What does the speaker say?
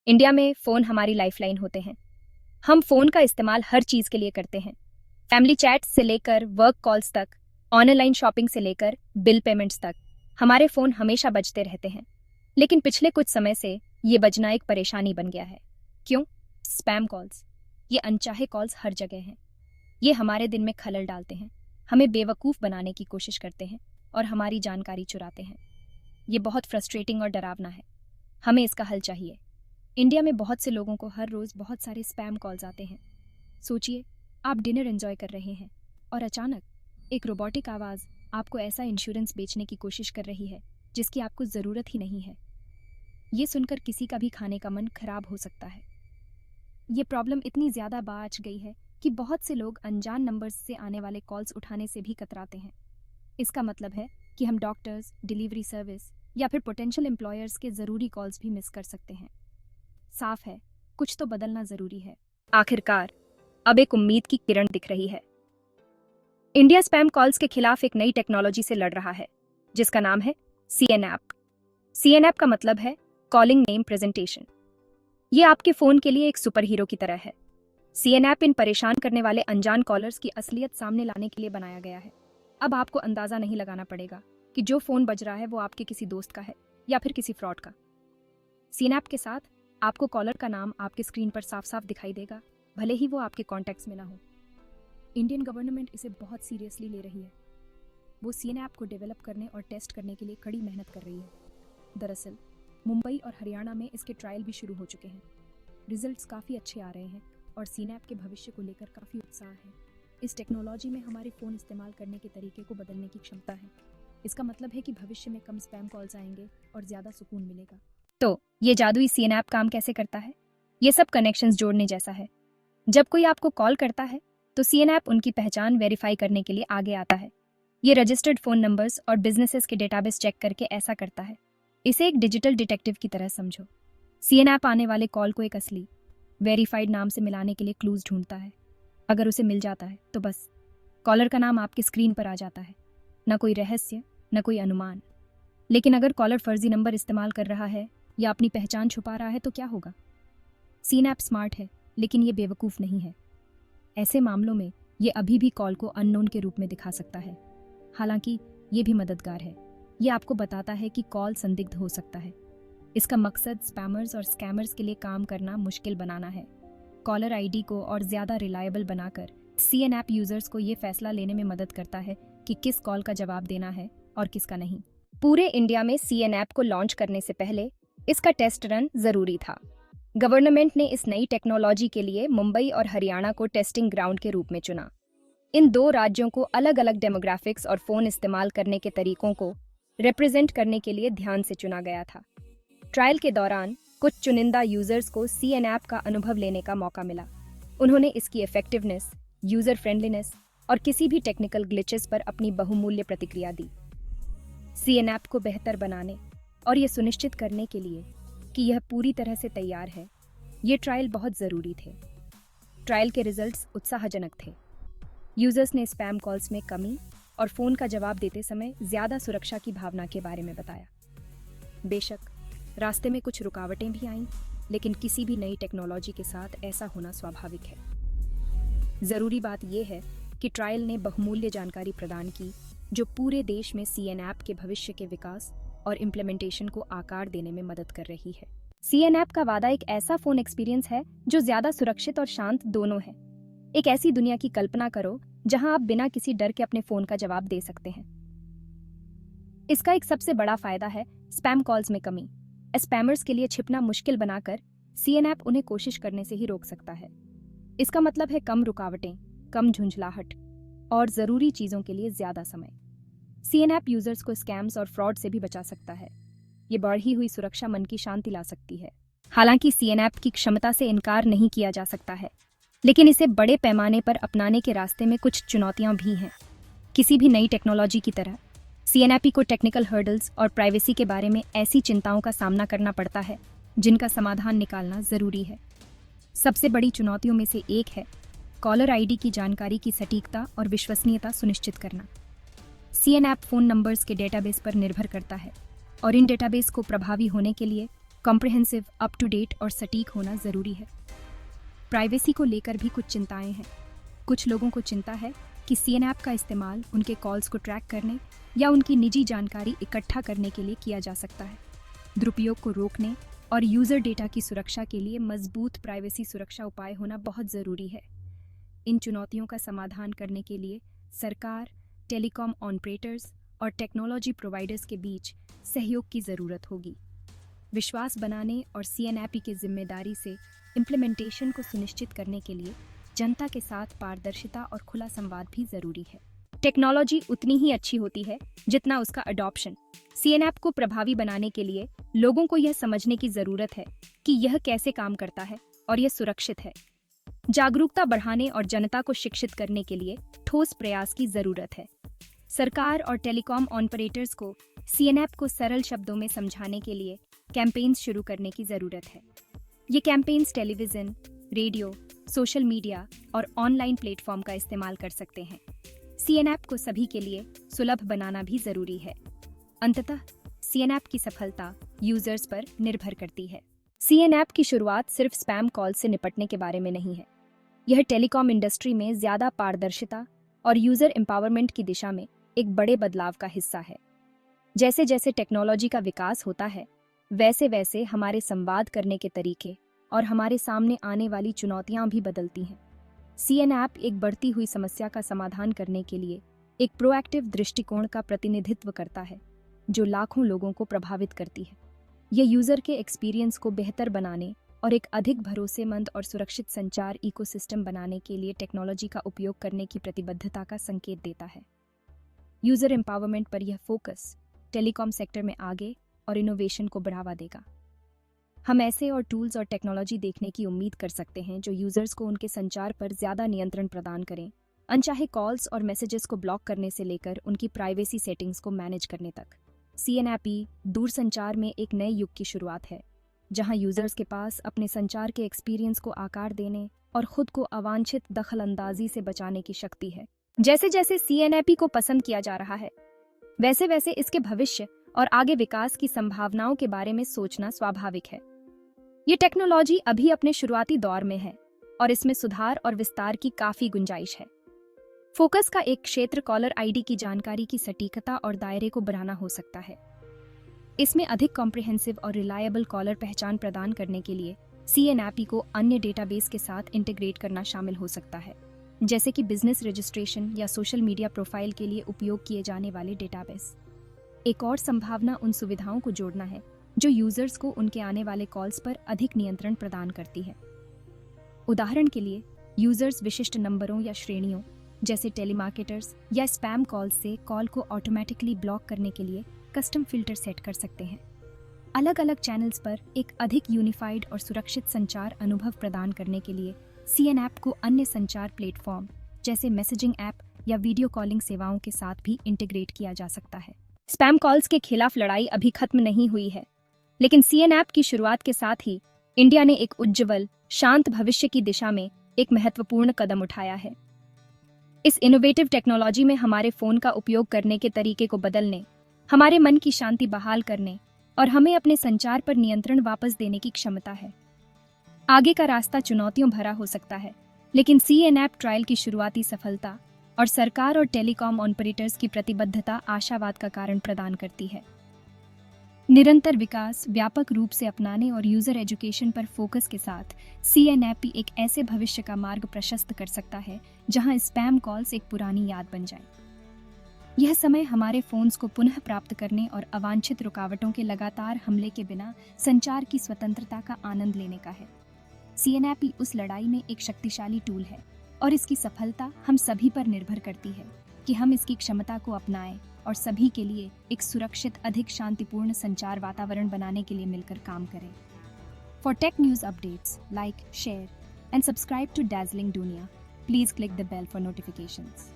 India में phone हमारी lifeline होते हैं। हम फ़ोन का इस्तेमाल हर चीज़ के लिए करते हैं। फैमिली चैट्स से लेकर वर्क कॉल्स तक, ऑनलाइन शॉपिंग से लेकर बिल पेमेंट्स तक, हमारे फ़ोन हमेशा बजते रहते हैं। लेकिन पिछले कुछ समय से ये बजना एक परेशानी बन गया है। क्यों? Spam calls. ये अनचाहे कॉल्स हर जगह हैं। ये हमारे दिन में खलल डालते हैं, हमें बेवकूफ़ बनाने की कोशिश करते हैं और हमारी जानकारी चुराते हैं। ये बहुत फ्रस्ट्रेटिंग और डरावना है। हमें इसका हल चाहिए। इंडिया में बहुत से लोगों को हर रोज़ बहुत सारे स्पैम कॉल्स आते हैं। सोचिए, आप डिनर एंजॉय कर रहे हैं और अचानक एक रोबोटिक आवाज़ आपको ऐसा इंश्योरेंस बेचने की कोशिश कर रही है जिसकी आपको ज़रूरत ही नहीं है। ये सुनकर किसी का भी खाने का मन खराब हो सकता है। ये प्रॉब्लम इतनी ज़्यादा बाँच गई है कि बहुत से लोग अनजान नंबर्स से आने वाले कॉल्स उठाने से भी कतराते हैं। इसका मतलब है कि हम डॉक्टर्स, डिलीवरी सर्विस या फिर पोटेंशियल एम्प्लॉयर्स के ज़रूरी कॉल्स भी मिस कर सकते हैं। साफ है, कुछ तो बदलना ज़रूरी है। आखिरकार अब एक उम्मीद की किरण दिख रही है। इंडिया स्पैम कॉल्स के खिलाफ एक नई टेक्नोलॉजी से लड़ रहा है, जिसका नाम है CNApp। CNApp का मतलब है कॉलिंग नेम प्रेजेंटेशन। ये आपके फ़ोन के लिए एक सुपर हीरो की तरह है। CNApp इन परेशान करने वाले अनजान कॉलर्स की असलियत सामने लाने के लिए बनाया गया है। अब आपको अंदाज़ा नहीं लगाना पड़ेगा कि जो फ़ोन बज रहा है वो आपके किसी दोस्त का है या फिर किसी फ्रॉड का। CNApp के साथ आपको कॉलर का नाम आपके स्क्रीन पर साफ साफ दिखाई देगा, भले ही वो आपके कॉन्टैक्ट्स में ना हो। इंडियन गवर्नमेंट इसे बहुत सीरियसली ले रही है। वो CNApp को डेवलप करने और टेस्ट करने के लिए कड़ी मेहनत कर रही है। दरअसल मुंबई और हरियाणा में इसके ट्रायल भी शुरू हो चुके हैं। रिजल्ट्स काफ़ी अच्छे आ रहे हैं और CNApp के भविष्य को लेकर काफ़ी उत्साह है। इस टेक्नोलॉजी में हमारे फ़ोन इस्तेमाल करने के तरीके को बदलने की क्षमता है। इसका मतलब है कि भविष्य में कम स्पैम कॉल्स आएंगे और ज़्यादा सुकून मिलेगा। तो ये जादुई CNApp काम कैसे करता है? ये सब कनेक्शंस जोड़ने जैसा है। जब कोई आपको कॉल करता है तो CNApp उनकी पहचान वेरीफाई करने के लिए आगे आता है। ये रजिस्टर्ड फ़ोन नंबर्स और बिजनेसेस के डेटाबेस चेक करके ऐसा करता है। इसे एक डिजिटल डिटेक्टिव की तरह समझो। CNApp आने वाले कॉल को एक असली वेरीफाइड नाम से मिलाने के लिए क्लूज ढूंढता है। अगर उसे मिल जाता है तो बस कॉलर का नाम आपकी स्क्रीन पर आ जाता है। न कोई रहस्य, न कोई अनुमान। लेकिन अगर कॉलर फर्जी नंबर इस्तेमाल कर रहा है या अपनी पहचान छुपा रहा है तो क्या होगा? CNApp स्मार्ट है, लेकिन ये बेवकूफ़ नहीं है। ऐसे मामलों में ये अभी भी कॉल को अननोन के रूप में दिखा सकता है। हालांकि ये भी मददगार है। ये आपको बताता है कि कॉल संदिग्ध हो सकता है। इसका मकसद स्पैमर्स और स्कैमर्स के लिए काम करना मुश्किल बनाना है। कॉलर ID को और ज़्यादा रिलायबल बनाकर CNApp यूज़र्स को ये फैसला लेने में मदद करता है कि किस कॉल का जवाब देना है और किसका नहीं। पूरे इंडिया में CNApp को लॉन्च करने से पहले इसका टेस्ट रन ज़रूरी था। गवर्नमेंट ने इस नई टेक्नोलॉजी के लिए मुंबई और हरियाणा को टेस्टिंग ग्राउंड के रूप में चुना। इन दो राज्यों को अलग अलग डेमोग्राफिक्स और फ़ोन इस्तेमाल करने के तरीकों को रिप्रेजेंट करने के लिए ध्यान से चुना गया था। ट्रायल के दौरान कुछ चुनिंदा यूज़र्स को CNApp का अनुभव लेने का मौका मिला। उन्होंने इसकी इफेक्टिवनेस, यूज़र फ्रेंडलीनेस और किसी भी टेक्निकल ग्लिचेस पर अपनी बहुमूल्य प्रतिक्रिया दी। CNApp को बेहतर बनाने और ये सुनिश्चित करने के लिए कि यह पूरी तरह से तैयार है, ये ट्रायल बहुत ज़रूरी थे। ट्रायल के रिजल्ट्स उत्साहजनक थे। यूज़र्स ने स्पैम कॉल्स में कमी और फ़ोन का जवाब देते समय ज़्यादा सुरक्षा की भावना के बारे में बताया। बेशक रास्ते में कुछ रुकावटें भी आईं, लेकिन किसी भी नई टेक्नोलॉजी के साथ ऐसा होना स्वाभाविक है। ज़रूरी बात यह है कि ट्रायल ने बहुमूल्य जानकारी प्रदान की जो पूरे देश में CNApp के भविष्य के विकास और इम्प्लीमेंटेशन को आकार देने में मदद कर रही है। CNApp का वादा एक ऐसा फ़ोन एक्सपीरियंस है जो ज़्यादा सुरक्षित और शांत दोनों है। एक ऐसी दुनिया की कल्पना करो जहां आप बिना किसी डर के अपने फ़ोन का जवाब दे सकते हैं। इसका एक सबसे बड़ा फ़ायदा है स्पैम कॉल्स में कमी। स्पैमर्स के लिए छिपना मुश्किल बनाकर CNApp उन्हें कोशिश करने से ही रोक सकता है। इसका मतलब है कम रुकावटें, कम झुंझलाहट और ज़रूरी चीज़ों के लिए ज़्यादा समय। CNApp यूज़र्स को स्कैम्स और फ्रॉड से भी बचा सकता है। ये बढ़ी हुई सुरक्षा मन की शांति ला सकती है। हालांकि CNApp की क्षमता से इनकार नहीं किया जा सकता है, लेकिन इसे बड़े पैमाने पर अपनाने के रास्ते में कुछ चुनौतियां भी हैं। किसी भी नई टेक्नोलॉजी की तरह CNApp को टेक्निकल हर्डल्स और प्राइवेसी के बारे में ऐसी चिंताओं का सामना करना पड़ता है जिनका समाधान निकालना ज़रूरी है। सबसे बड़ी चुनौतियों में से एक है कॉलर ID की जानकारी की सटीकता और विश्वसनीयता सुनिश्चित करना। CNApp फ़ोन नंबर्स के डेटाबेस पर निर्भर करता है और इन डेटाबेस को प्रभावी होने के लिए कॉम्प्रिहेंसिव, अप टू डेट और सटीक होना ज़रूरी है। प्राइवेसी को लेकर भी कुछ चिंताएं हैं। कुछ लोगों को चिंता है कि सीएनएप का इस्तेमाल उनके कॉल्स को ट्रैक करने या उनकी निजी जानकारी इकट्ठा करने के लिए किया जा सकता है। दुरुपयोग को रोकने और यूज़र डेटा की सुरक्षा के लिए मजबूत प्राइवेसी सुरक्षा उपाय होना बहुत ज़रूरी है। इन चुनौतियों का समाधान करने के लिए सरकार, टेलीकॉम ऑपरेटर्स और टेक्नोलॉजी प्रोवाइडर्स के बीच सहयोग की ज़रूरत होगी। विश्वास बनाने और सीएनएपी की जिम्मेदारी से इम्प्लीमेंटेशन को सुनिश्चित करने के लिए जनता के साथ पारदर्शिता और खुला संवाद भी ज़रूरी है। टेक्नोलॉजी उतनी ही अच्छी होती है जितना उसका अडॉप्शन। सीएनएप को प्रभावी बनाने के लिए लोगों को यह समझने की ज़रूरत है कि यह कैसे काम करता है और यह सुरक्षित है। जागरूकता बढ़ाने और जनता को शिक्षित करने के लिए ठोस प्रयास की ज़रूरत है। सरकार और टेलीकॉम ऑपरेटर्स को सीएनएप को सरल शब्दों में समझाने के लिए कैंपेन्स शुरू करने की ज़रूरत है। ये campaigns television, radio, social media और ऑनलाइन प्लेटफॉर्म का इस्तेमाल कर सकते हैं। सीएनएप को सभी के लिए सुलभ बनाना भी ज़रूरी है। अंततः सीएनएप की सफलता यूजर्स पर निर्भर करती है। सीएनएप की शुरुआत सिर्फ स्पैम कॉल से निपटने के बारे में नहीं है। यह टेलीकॉम इंडस्ट्री में ज़्यादा पारदर्शिता और यूज़र एम्पावरमेंट की दिशा में एक बड़े बदलाव का हिस्सा है। जैसे जैसे टेक्नोलॉजी का विकास होता है, वैसे वैसे हमारे संवाद करने के तरीके और हमारे सामने आने वाली चुनौतियां भी बदलती हैं। सीएनएप एक बढ़ती हुई समस्या का समाधान करने के लिए एक प्रोएक्टिव दृष्टिकोण का प्रतिनिधित्व करता है, जो लाखों लोगों को प्रभावित करती है। यह यूज़र के एक्सपीरियंस को बेहतर बनाने और एक अधिक भरोसेमंद और सुरक्षित संचार इकोसिस्टम बनाने के लिए टेक्नोलॉजी का उपयोग करने की प्रतिबद्धता का संकेत देता है। यूज़र एम्पावरमेंट पर यह फोकस टेलीकॉम सेक्टर में आगे और इनोवेशन को बढ़ावा देगा। हम ऐसे और टूल्स और टेक्नोलॉजी देखने की उम्मीद कर सकते हैं जो यूजर्स को उनके संचार पर ज़्यादा नियंत्रण प्रदान करें, अनचाहे कॉल्स और मैसेजेस को ब्लॉक करने से लेकर उनकी प्राइवेसी सेटिंग्स को मैनेज करने तक। सीएनएपी दूरसंचार में एक नए युग की शुरुआत है, जहां यूजर्स के पास अपने संचार के एक्सपीरियंस को आकार देने और खुद को अवांछित दखलंदाजी से बचाने की शक्ति है। जैसे जैसे सीएनएपी को पसंद किया जा रहा है, वैसे वैसे इसके भविष्य और आगे विकास की संभावनाओं के बारे में सोचना स्वाभाविक है। ये टेक्नोलॉजी अभी अपने शुरुआती दौर में है और इसमें सुधार और विस्तार की काफी गुंजाइश है। फोकस का एक क्षेत्र कॉलर आईडी की जानकारी की सटीकता और दायरे को बढ़ाना हो सकता है। इसमें अधिक कॉम्प्रिहेंसिव और रिलायबल कॉलर पहचान प्रदान करने के लिए सीएनएपी को अन्य डेटाबेस के साथ इंटीग्रेट करना शामिल हो सकता है, जैसे कि बिजनेस रजिस्ट्रेशन या सोशल मीडिया प्रोफाइल के लिए उपयोग किए जाने वाले डेटाबेस। एक और संभावना उन सुविधाओं को जोड़ना है जो यूजर्स को उनके आने वाले कॉल्स पर अधिक नियंत्रण प्रदान करती है। उदाहरण के लिए, यूजर्स विशिष्ट नंबरों या श्रेणियों जैसे टेलीमार्केटर्स या स्पैम कॉल से कॉल को ऑटोमेटिकली ब्लॉक करने के लिए कस्टम फिल्टर सेट कर सकते हैं। अलग अलग चैनल्स पर एक अधिक यूनिफाइड और सुरक्षित संचार अनुभव प्रदान करने के लिए सीएनएप को अन्य संचार प्लेटफॉर्म जैसे मैसेजिंग ऐप या वीडियो कॉलिंग सेवाओं के साथ भी इंटीग्रेट किया जा सकता है। स्पैम कॉल्स के खिलाफ लड़ाई अभी खत्म नहीं हुई है, लेकिन सीएनएप की शुरुआत के साथ ही इंडिया ने एक उज्ज्वल, शांत भविष्य की दिशा में एक महत्वपूर्ण कदम उठाया है। इस इनोवेटिव टेक्नोलॉजी में हमारे फोन का उपयोग करने के तरीके को बदलने, हमारे मन की शांति बहाल करने और हमें अपने संचार पर नियंत्रण वापस देने की क्षमता है। आगे का रास्ता चुनौतियों भरा हो सकता है, लेकिन सीएनएप ट्रायल की शुरुआती सफलता और सरकार और टेलीकॉम ऑपरेटर्स की प्रतिबद्धता आशावाद का कारण प्रदान करती है। निरंतर विकास, व्यापक रूप से अपनाने और यूजर एजुकेशन पर फोकस के साथ सीएनएपी एक ऐसे भविष्य का मार्ग प्रशस्त कर सकता है जहां स्पैम कॉल्स एक पुरानी याद बन जाए। यह समय हमारे फोन्स को पुनः प्राप्त करने और अवांछित रुकावटों के लगातार हमले के बिना संचार की स्वतंत्रता का आनंद लेने का है। सीएनएपी उस लड़ाई में एक शक्तिशाली टूल है और इसकी सफलता हम सभी पर निर्भर करती है कि हम इसकी क्षमता को अपनाएं और सभी के लिए एक सुरक्षित, अधिक शांतिपूर्ण संचार वातावरण बनाने के लिए मिलकर काम करें। For tech news updates, like, share and subscribe to Dazzling Dunia. Please click the bell for notifications.